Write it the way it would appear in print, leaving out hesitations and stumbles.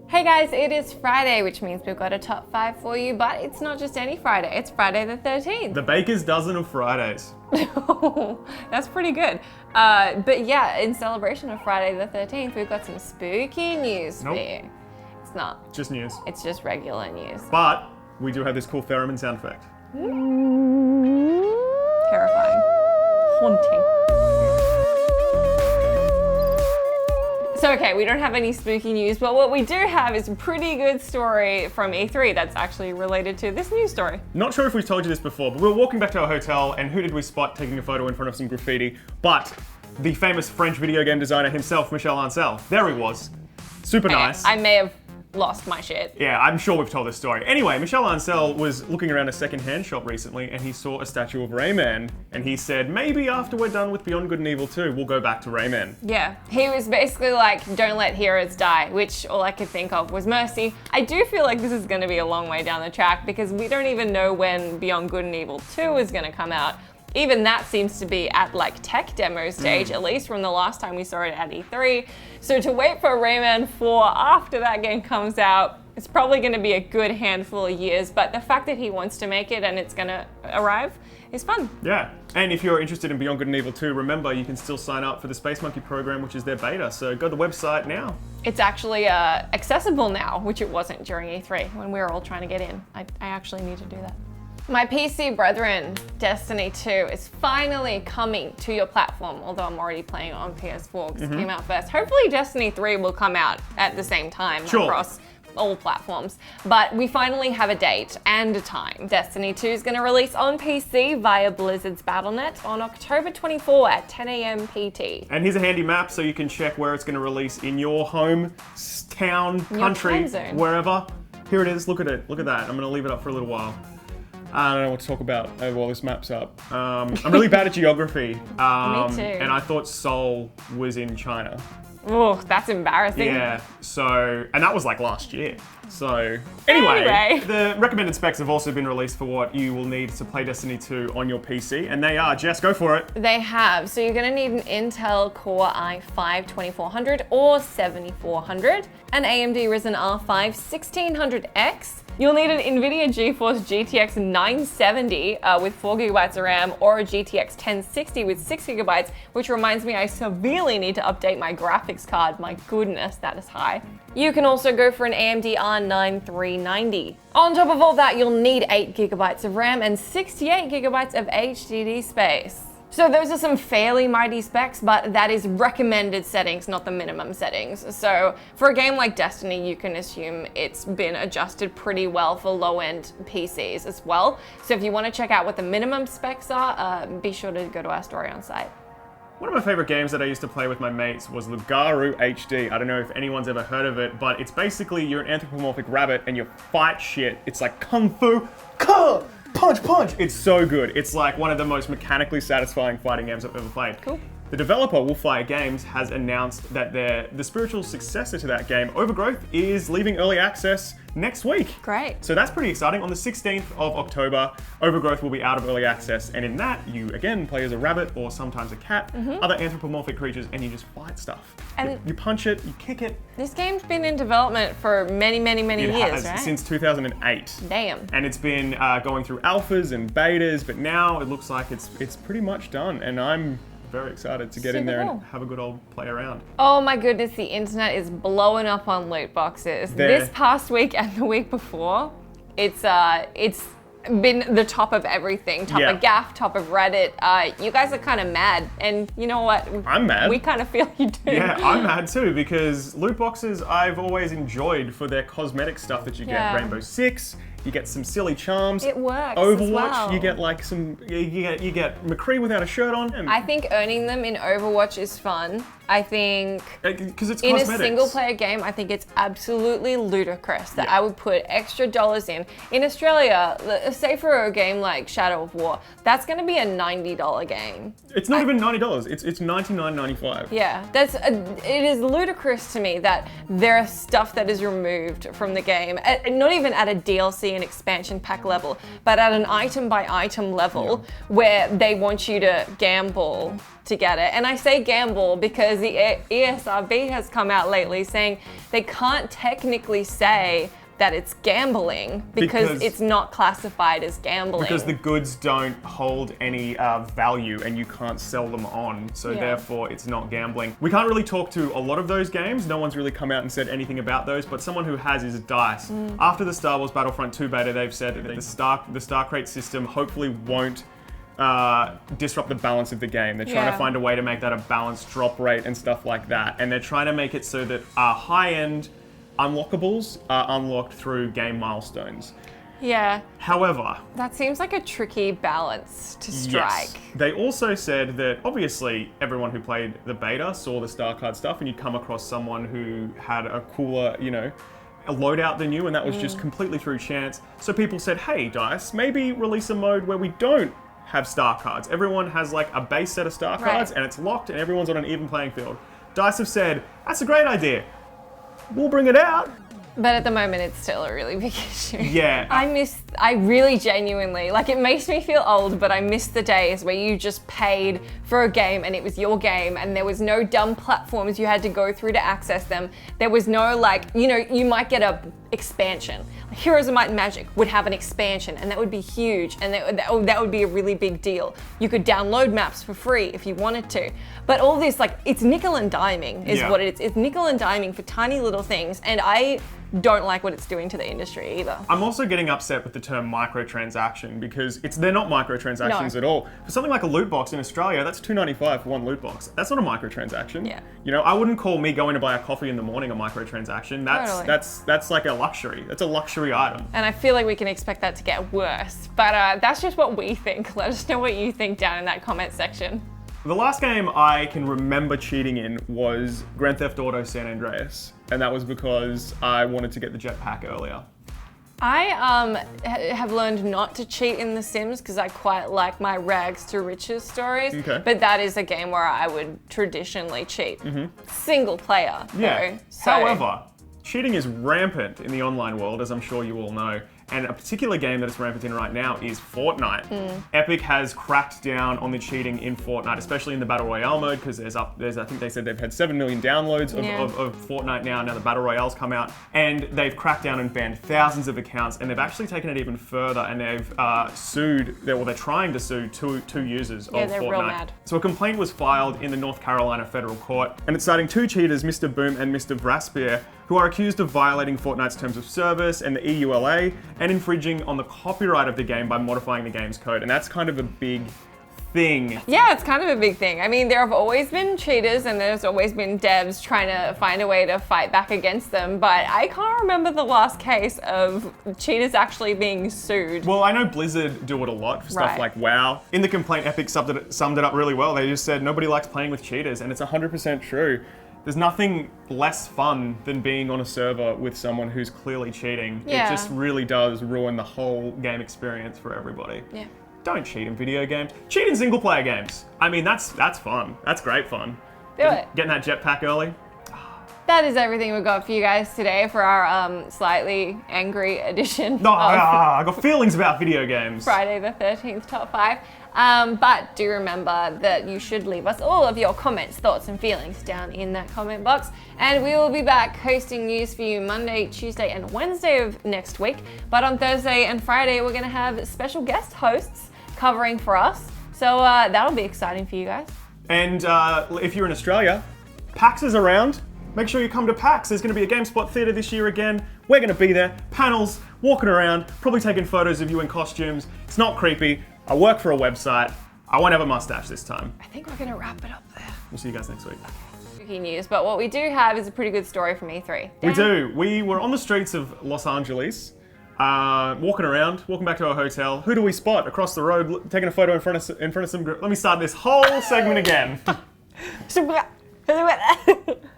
Hey guys, it is Friday, which means we've got a top 5 for you, but it's not just any Friday, it's Friday the 13th. The baker's dozen of Fridays. That's pretty good. But yeah, in celebration of Friday the 13th, we've got some spooky news for you. It's not. Just news. It's just regular news. But we do have this cool theremin sound effect. Terrifying. Haunting. So okay, we don't have any spooky news, but what we do have is a pretty good story from E3 that's actually related to this news story. Not sure if we've told you this before, but we were walking back to our hotel and who did we spot taking a photo in front of some graffiti? But the famous French video game designer himself, Michel Ancel. There he was. Super nice. I may have lost my shit. Yeah, I'm sure we've told this story. Anyway, Michel Ancel was looking around a second-hand shop recently and he saw a statue of Rayman and he said, maybe after we're done with Beyond Good and Evil 2, we'll go back to Rayman. Yeah, he was basically like, don't let heroes die, which all I could think of was mercy. I do feel like this is going to be a long way down the track because we don't even know when Beyond Good and Evil 2 is going to come out. Even that seems to be at like tech demo stage, at least from the last time we saw it at E3. So to wait for Rayman 4 after that game comes out, it's probably going to be a good handful of years, but the fact that he wants to make it and it's going to arrive is fun. Yeah, and if you're interested in Beyond Good and Evil 2, remember you can still sign up for the Space Monkey program, which is their beta, so go to the website now. It's actually accessible now, which it wasn't during E3 when we were all trying to get in. I actually need to do that. My PC brethren, Destiny 2 is finally coming to your platform, although I'm already playing it on PS4 because it came out first. Hopefully Destiny 3 will come out at the same time across all platforms. But we finally have a date and a time. Destiny 2 is going to release on PC via Blizzard's Battle.net on October 24 at 10 a.m. PT. And here's a handy map so you can check where it's going to release in your home, town, country, wherever. Here it is, look at it, look at that. I'm going to leave it up for a little while. I don't know what to talk about while this map's up. I'm really bad at geography. Me too. And I thought Seoul was in China. Oh, that's embarrassing. Yeah, and that was like last year. So, anyway, the recommended specs have also been released for what you will need to play Destiny 2 on your PC, and they are, Jess, go for it. They have. So you're going to need an Intel Core i5-2400 or 7400, an AMD Ryzen R5 1600X. You'll need an NVIDIA GeForce GTX 970 with 4 gigabytes of RAM or a GTX 1060 with 6 gigabytes, which reminds me I severely need to update my graphics card. My goodness, that is high. You can also go for an AMD R9 390. On top of all that, you'll need 8 gigabytes of RAM and 68 gigabytes of HDD space. So those are some fairly mighty specs, but that is recommended settings, not the minimum settings. So for a game like Destiny, you can assume it's been adjusted pretty well for low-end PCs as well. So if you want to check out what the minimum specs are, be sure to go to our story on site. One of my favorite games that I used to play with my mates was Lugaru HD. I don't know if anyone's ever heard of it, but it's basically you're an anthropomorphic rabbit and you fight shit. It's like kung fu, punch, punch. It's so good. It's like one of the most mechanically satisfying fighting games I've ever played. Cool. The developer, Wolfire Games, has announced that the spiritual successor to that game, Overgrowth, is leaving early access next week. Great. So that's pretty exciting. On the 16th of October, Overgrowth will be out of early access, and in that, you again play as a rabbit or sometimes a cat, other anthropomorphic creatures, and you just fight stuff. And you punch it, you kick it. This game's been in development for many years, right? Since 2008. Damn. And it's been going through alphas and betas, but now it looks like it's pretty much done, and I'm very excited to get in there and have a good old play around. Oh my goodness, the internet is blowing up on loot boxes. This past week and the week before, it's been the top of everything. Top of GAF, top of Reddit. You guys are kind of mad, and you know what? I'm mad. We kind of feel you do. Yeah, I'm mad too, because loot boxes I've always enjoyed for their cosmetic stuff that you get. Rainbow Six, you get some silly charms. It works. Overwatch, as well. you get like some, you get McCree without a shirt on. And I think earning them in Overwatch is fun. I think because it's in cosmetics. a single player game, I think it's absolutely ludicrous that I would put extra dollars in. In Australia, say for a game like Shadow of War, that's going to be a $90 game. It's not even $90. It's $99.95. Yeah, it is ludicrous to me that there is stuff that is removed from the game, not even at a DLC an expansion pack level, but at an item by item level where they want you to gamble to get it. And I say gamble because the ESRB has come out lately saying they can't technically say that it's gambling because it's not classified as gambling. Because the goods don't hold any value and you can't sell them on, so therefore it's not gambling. We can't really talk to a lot of those games. No one's really come out and said anything about those, but someone who has is DICE. After the Star Wars Battlefront 2 beta, they've said that the Star Crate system hopefully won't disrupt the balance of the game. They're trying to find a way to make that a balanced drop rate and stuff like that. And they're trying to make it so that high-end unlockables are unlocked through game milestones. Yeah. However, that seems like a tricky balance to strike. Yes. They also said that obviously everyone who played the beta saw the Star Card stuff, and you'd come across someone who had a cooler, a loadout than you, and that was just completely through chance. So people said, hey, DICE, maybe release a mode where we don't have Star Cards. Everyone has like a base set of Star Cards and it's locked and everyone's on an even playing field. DICE have said, that's a great idea. We'll bring it out. But at the moment, it's still a really big issue. Yeah. I really genuinely, like, it makes me feel old, but I miss the days where you just paid for a game and it was your game and there was no dumb platforms you had to go through to access them. There was no, like, you might get a expansion. Like Heroes of Might and Magic would have an expansion and that would be huge and that would be a really big deal. You could download maps for free if you wanted to. But all this, like, it's nickel and diming is what it is. It's nickel and diming for tiny little things, and I don't like what it's doing to the industry either. I'm also getting upset with the term microtransaction because they're not microtransactions at all. For something like a loot box in Australia, that's $2.95 for one loot box. That's not a microtransaction. Yeah. I wouldn't call me going to buy a coffee in the morning a microtransaction. That's like a luxury. That's a luxury item. And I feel like we can expect that to get worse. But that's just what we think. Let us know what you think down in that comment section. The last game I can remember cheating in was Grand Theft Auto San Andreas, and that was because I wanted to get the jetpack earlier. I have learned not to cheat in The Sims because I quite like my rags to riches stories, but that is a game where I would traditionally cheat. Single player, though. So. However, cheating is rampant in the online world, as I'm sure you all know. And a particular game that is rampant in right now is Fortnite. Epic has cracked down on the cheating in Fortnite, especially in the Battle Royale mode, because I think they said they've had 7 million downloads of Fortnite now the Battle Royale's come out. And they've cracked down and banned thousands of accounts, and they've actually taken it even further, and they've they're trying to sue two users of Fortnite. They're real mad. So a complaint was filed in the North Carolina federal court, and it's citing two cheaters, Mr. Boom and Mr. Vraspier, who are accused of violating Fortnite's terms of service and the EULA, and infringing on the copyright of the game by modifying the game's code. And that's kind of a big thing. Yeah, it's kind of a big thing. I mean, there have always been cheaters and there's always been devs trying to find a way to fight back against them, but I can't remember the last case of cheaters actually being sued. Well, I know Blizzard do it a lot for stuff like WoW. In the complaint, Epic summed it up really well. They just said nobody likes playing with cheaters, and it's 100% true. There's nothing less fun than being on a server with someone who's clearly cheating. Yeah. It just really does ruin the whole game experience for everybody. Yeah. Don't cheat in video games. Cheat in single player games. I mean, that's fun. That's great fun. Do it. Getting that jetpack early. That is everything we've got for you guys today for our slightly angry edition I got feelings about video games. Friday the 13th Top 5. But do remember that you should leave us all of your comments, thoughts, and feelings down in that comment box. And we will be back hosting news for you Monday, Tuesday, and Wednesday of next week. But on Thursday and Friday, we're going to have special guest hosts covering for us. So that'll be exciting for you guys. And if you're in Australia, PAX is around. Make sure you come to PAX. There's going to be a GameSpot theatre this year again. We're going to be there. Panels, walking around, probably taking photos of you in costumes. It's not creepy. I work for a website. I won't have a mustache this time. I think we're going to wrap it up there. We'll see you guys next week. Spooky news, but what we do have is a pretty good story from E3. We do. We were on the streets of Los Angeles, walking back to our hotel. Who do we spot across the road, taking a photo in front of some group? Let me start this whole segment again.